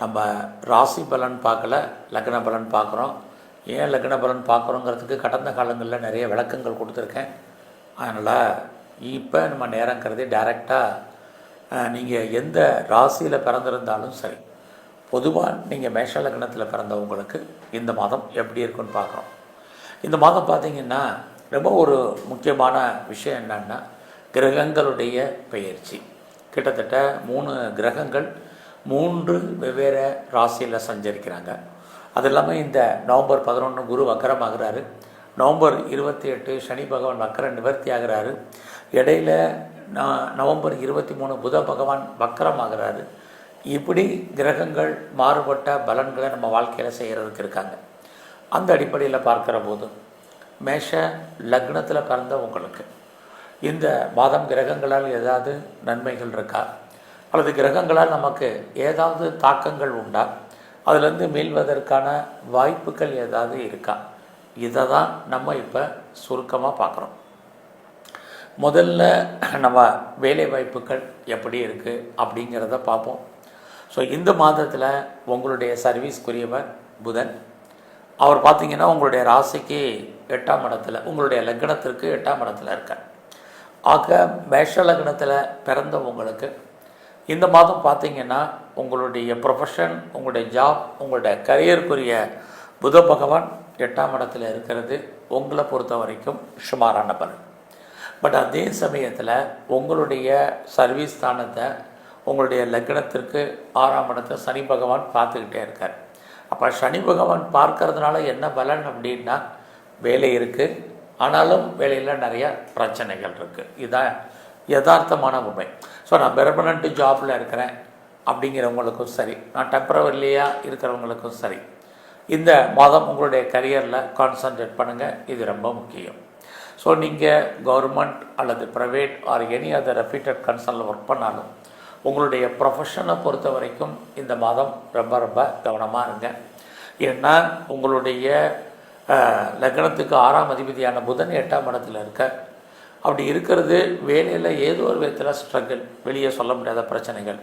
நம்ம ராசி பலன் பார்க்கல, லக்ன பலன் பார்க்குறோம். ஏன் லக்ன பலன் பார்க்குறோங்கிறதுக்கு கடந்த காலங்களில் நிறைய விளக்கங்கள் கொடுத்துருக்கேன். அதனால் இப்போ நம்ம நேரங்கிறது டைரெக்டாக நீங்கள் எந்த ராசியில் பிறந்திருந்தாலும் சரி, பொதுவாக நீங்கள் மேஷ லக்னத்தில் பிறந்தவங்களுக்கு இந்த மாதம் எப்படி இருக்குன்னு பார்க்குறோம். இந்த மாதம் பார்த்திங்கன்னா ரொம்ப ஒரு முக்கியமான விஷயம் என்னன்னா, கிரகங்களுடைய பெயர்ச்சி. கிட்டத்தட்ட 3 கிரகங்கள் 3 வெவ்வேறு ராசியில் சஞ்சரிக்கிறாங்க. அது இல்லாமல் இந்த நவம்பர் 11 குரு வக்கரமாகிறாரு. நவம்பர் 28 சனி பகவான் வக்கர நிவர்த்தி ஆகிறாரு. இடையில் நவம்பர் 23 புத பகவான் வக்கரமாகிறாரு. இப்படி கிரகங்கள் மாறுபட்ட பலன்களை நம்ம வாழ்க்கையில் செய்கிறதுக்கு இருக்காங்க. அந்த அடிப்படையில் பார்க்குற போது மேஷ லக்னத்தில் பிறந்த உங்களுக்கு இந்த மாதம் கிரகங்களால் ஏதாவது நன்மைகள் இருக்கா, அல்லது கிரகங்களால் நமக்கு ஏதாவது தாக்கங்கள் உண்டா, அதிலிருந்து மீள்வதற்கான வாய்ப்புகள் ஏதாவது இருக்கா, இதை தான் நம்ம இப்போ சுருக்கமாக பார்க்குறோம். முதல்ல நம்ம வேலை வாய்ப்புகள் எப்படி இருக்குது அப்படிங்கிறத பார்ப்போம். ஸோ இந்த மாதத்தில் உங்களுடைய சர்வீஸ்க்குரியவர் புதன். அவர் பார்த்திங்கன்னா உங்களுடைய ராசிக்கு 8ஆம் இடத்துல, உங்களுடைய லக்னத்திற்கு 8ஆம் இடத்துல இருக்கார். ஆக மேஷ லக்னத்தில் பிறந்த உங்களுக்கு இந்த மாதம் பார்த்திங்கன்னா உங்களுடைய ப்ரொஃபஷன், உங்களுடைய ஜாப், உங்களுடைய கரியருக்குரிய புத பகவான் 8ஆம் இடத்துல இருக்கிறது உங்களை பொறுத்த வரைக்கும் சுமாரான பலன். பட் அதே சமயத்தில் உங்களுடைய சர்வீஸ் ஸ்தானத்தை உங்களுடைய லக்னத்திற்கு 6ஆம் இடத்தை சனி பகவான் பார்த்துக்கிட்டே இருக்கார். அப்போ சனி பகவான் பார்க்கறதுனால என்ன பலன் அப்படின்னா, வேலை இருக்குது, ஆனாலும் வேலையில் நிறைய பிரச்சனைகள் இருக்குது. இதுதான் யதார்த்தமான உண்மை. ஸோ நான் பெர்மனண்ட் ஜாபில் இருக்கிறேன் அப்படிங்கிறவங்களுக்கும் சரி, நான் டெம்பரவரிலியாக இருக்கிறவங்களுக்கும் சரி, இந்த மாதம் உங்களுடைய கரியரில் கான்சன்ட்ரேட் பண்ணுங்கள். இது ரொம்ப முக்கியம். ஸோ நீங்கள் கவர்மெண்ட் அல்லது private or any other reputed கன்சர்னில் ஒர்க் பண்ணாலும் உங்களுடைய ப்ரொஃபஷனை பொறுத்த வரைக்கும் இந்த மாதம் ரொம்ப ரொம்ப கவனமாக இருங்க. ஏன்னா உங்களுடைய லக்னத்துக்கு 6ஆம் அதிபதியான புதன் 8ஆம் இடத்துல இருக்க. அப்படி இருக்கிறது வேலையில் ஏதோ ஒரு விதத்தில் ஸ்ட்ரகிள், வெளியே சொல்ல முடியாத பிரச்சனைகள்.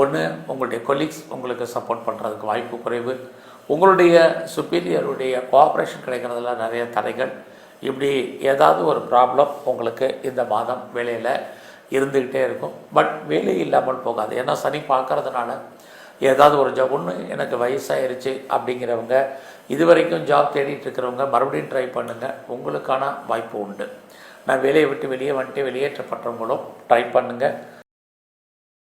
ஒன்று, உங்களுடைய கொலீக்ஸ் உங்களுக்கு சப்போர்ட் பண்ணுறதுக்கு வாய்ப்பு குறைவு, உங்களுடைய சுப்பீரியருடைய கோஆப்ரேஷன் கிடைக்கிறதுல நிறைய தடைகள், இப்படி ஏதாவது ஒரு ப்ராப்ளம் உங்களுக்கு இந்த மாதம் வேலையில் இருந்துக்கிட்டே இருக்கும். பட் வேலை இல்லாமல் போகாது. ஏன்னா சனி பார்க்கறதுனால ஏதாவது ஒரு ஜாப், ஒன்று எனக்கு வயசாயிருச்சு அப்படிங்கிறவங்க, இது வரைக்கும் ஜாப் தேடிட்டு இருக்கிறவங்க மறுபடியும் ட்ரை பண்ணுங்கள், உங்களுக்கான வாய்ப்பு உண்டு. நான் வேலையை விட்டு வெளியே வந்துட்டு வெளியேற்றப்பட்டவங்களும் ட்ரை பண்ணுங்கள்.